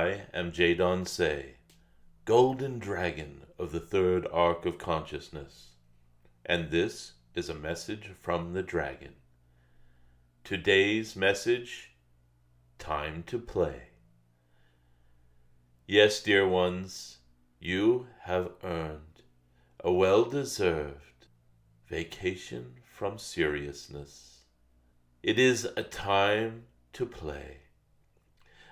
I am Jadon Se, Golden Dragon of the third arc of consciousness, and this is a message from the dragon. Today's message: time to play. Yes, dear ones, you have earned a well-deserved vacation from seriousness. It is a time to play,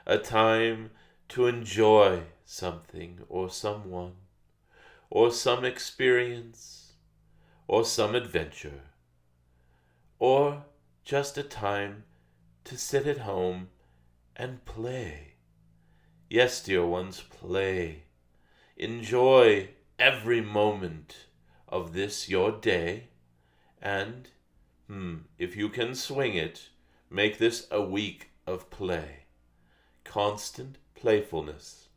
a time to enjoy something or someone, or some experience, or some adventure, or just a time to sit at home and play. Yes, dear ones, play. Enjoy every moment of this your day, and if you can swing it, make this a week of play. Constant playfulness.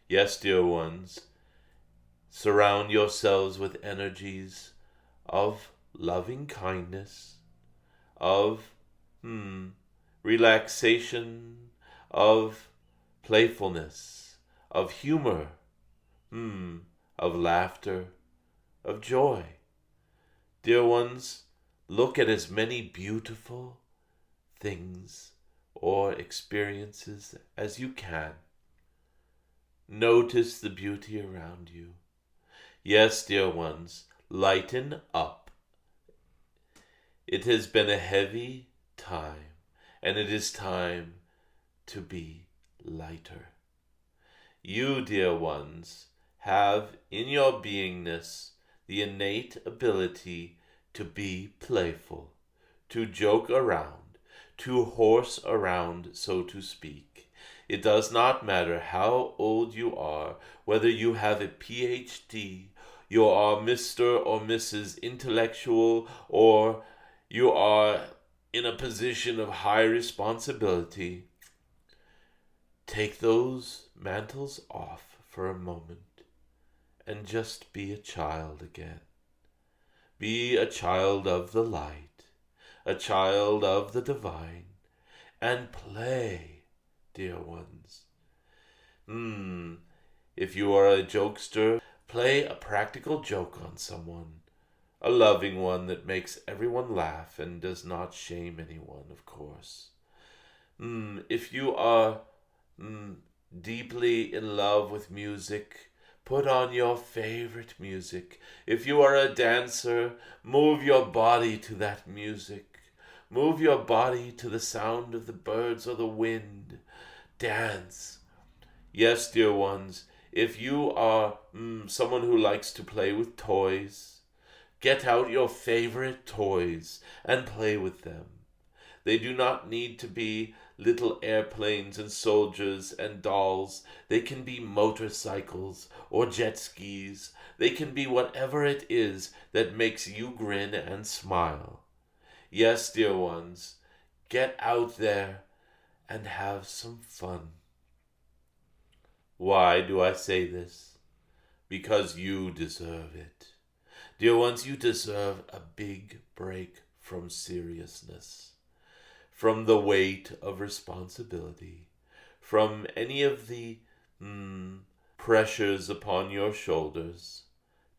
Yes, dear ones, surround yourselves with energies of loving kindness, of relaxation, of playfulness, of humor, of laughter, of joy. Dear ones, look at as many beautiful things or experiences as you can. Notice the beauty around you. Yes, dear ones, lighten up. It has been a heavy time, and it is time to be lighter. You, dear ones, have in your beingness the innate ability to be playful, to joke around, to horse around, so to speak. It does not matter how old you are, whether you have a PhD, you are Mr. or Mrs. Intellectual, or you are in a position of high responsibility. Take those mantles off for a moment and just be a child again. Be a child of the light, a child of the divine, and play, dear ones. If you are a jokester, play a practical joke on someone, a loving one that makes everyone laugh and does not shame anyone, of course. If you are deeply in love with music, put on your favorite music. If you are a dancer, move your body to that music. Move your body to the sound of the birds or the wind. Dance. Yes, dear ones, if you are someone who likes to play with toys, get out your favorite toys and play with them. They do not need to be little airplanes and soldiers and dolls. They can be motorcycles or jet skis. They can be whatever it is that makes you grin and smile. Yes, dear ones, get out there and have some fun. Why do I say this? Because you deserve it. Dear ones, you deserve a big break from seriousness, from the weight of responsibility, from any of the pressures upon your shoulders.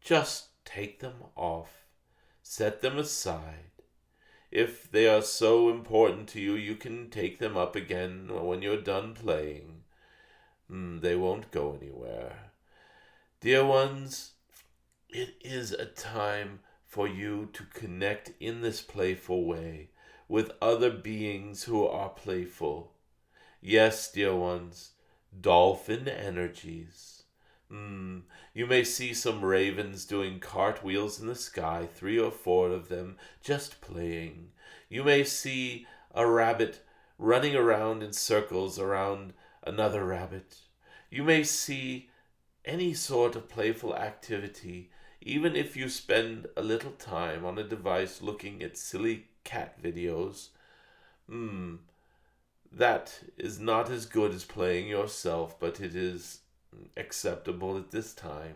Just take them off. Set them aside. If they are so important to you, you can take them up again when you're done playing. They won't go anywhere. Dear ones, it is a time for you to connect in this playful way with other beings who are playful. Yes, dear ones, dolphin energies. You may see some ravens doing cartwheels in the sky, 3 or 4 of them just playing. You may see a rabbit running around in circles around another rabbit. You may see any sort of playful activity, even if you spend a little time on a device looking at silly cat videos. That is not as good as playing yourself, but it is acceptable at this time.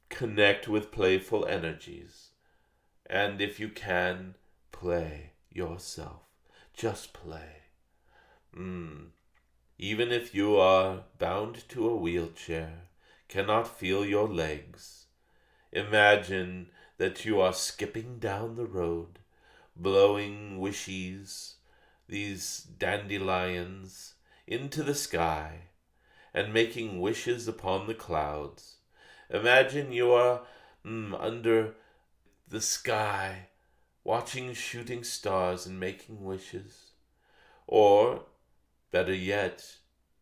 Connect with playful energies, and if you can, play yourself. Just play. Even if you are bound to a wheelchair, cannot feel your legs, imagine that you are skipping down the road, blowing wishes, these dandelions, into the sky, and making wishes upon the clouds. Imagine you are under the sky, watching shooting stars and making wishes. Or, better yet,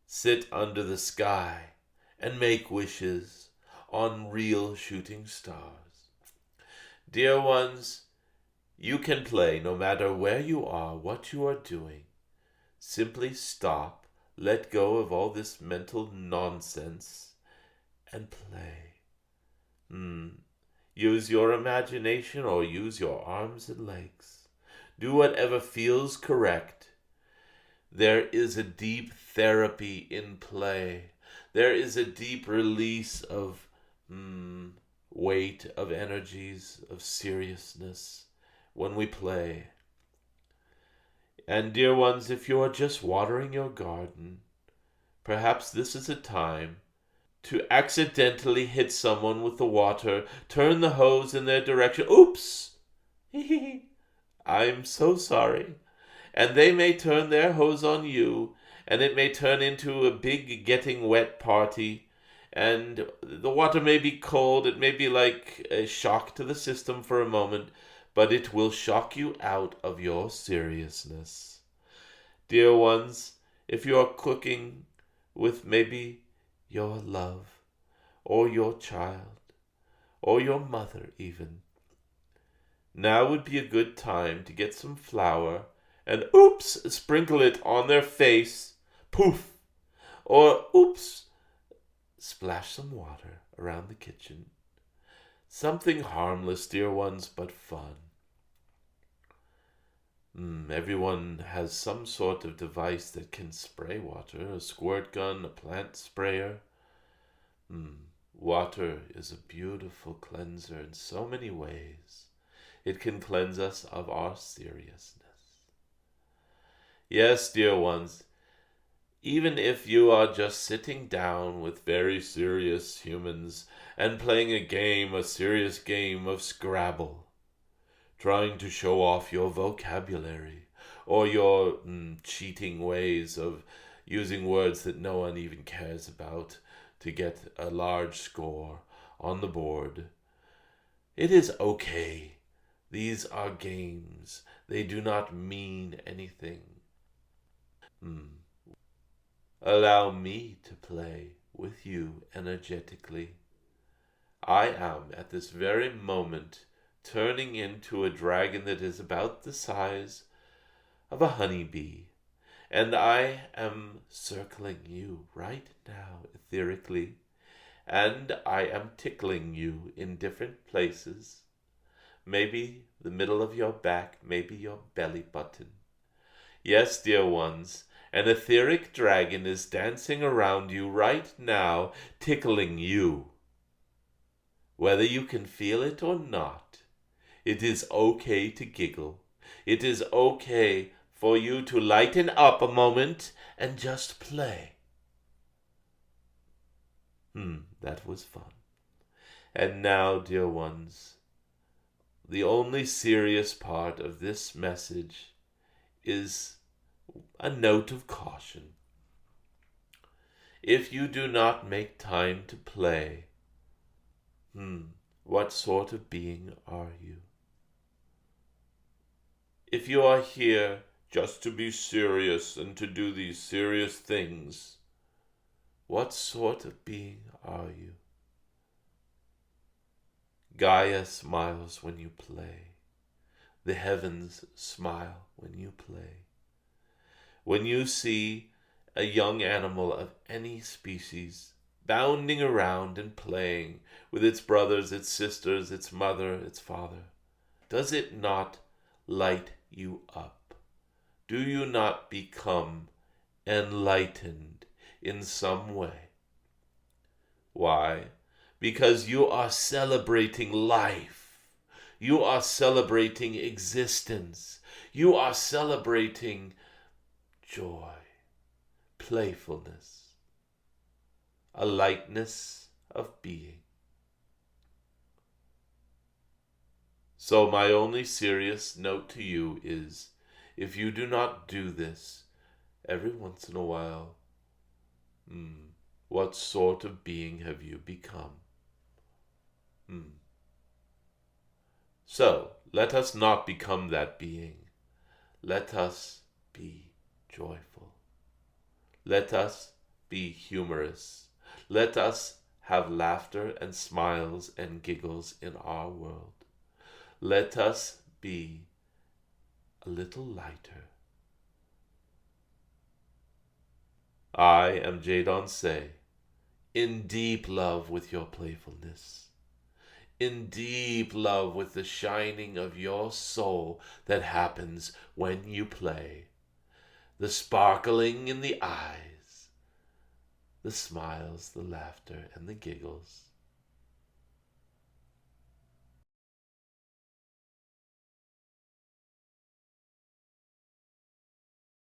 sit under the sky and make wishes on real shooting stars. Dear ones, you can play no matter where you are, what you are doing. Simply stop, let go of all this mental nonsense, and play. Use your imagination or use your arms and legs. Do whatever feels correct. There is a deep therapy in play. There is a deep release of weight, of energies, of seriousness when we play. And dear ones, if you are just watering your garden, perhaps this is a time to accidentally hit someone with the water, turn the hose in their direction. Oops! I'm so sorry. And they may turn their hose on you, and it may turn into a big getting wet party, and the water may be cold, it may be like a shock to the system for a moment, but it will shock you out of your seriousness. Dear ones, if you are cooking with maybe your love, or your child, or your mother even, now would be a good time to get some flour and sprinkle it on their face, poof, or splash some water around the kitchen. Something harmless, dear ones, but fun. Everyone has some sort of device that can spray water, a squirt gun, a plant sprayer. Water is a beautiful cleanser in so many ways. It can cleanse us of our seriousness. Yes, dear ones, even if you are just sitting down with very serious humans and playing a serious game of Scrabble, trying to show off your vocabulary or your cheating ways of using words that no one even cares about to get a large score on the board, it is okay. These are games. They do not mean anything. Allow me to play with you energetically. I am at this very moment turning into a dragon that is about the size of a honeybee, and I am circling you right now etherically, and I am tickling you in different places, maybe the middle of your back, maybe your belly button. Yes, dear ones, an etheric dragon is dancing around you right now, tickling you. Whether you can feel it or not, it is okay to giggle. It is okay for you to lighten up a moment and just play. That was fun. And now, dear ones, the only serious part of this message is a note of caution. If you do not make time to play, what sort of being are you? If you are here just to be serious and to do these serious things, what sort of being are you? Gaia smiles when you play. The heavens smile when you play. When you see a young animal of any species bounding around and playing with its brothers, its sisters, its mother, its father, does it not light you up? Do you not become enlightened in some way? Why? Because you are celebrating life. You are celebrating existence. You are celebrating joy, playfulness, a lightness of being. So my only serious note to you is, if you do not do this every once in a while, what sort of being have you become? So, let us not become that being. Let us be joyful. Let us be humorous. Let us have laughter and smiles and giggles in our world. Let us be a little lighter. I am Jadon Se, in deep love with your playfulness, in deep love with the shining of your soul that happens when you play, the sparkling in the eyes, the smiles, the laughter, and the giggles.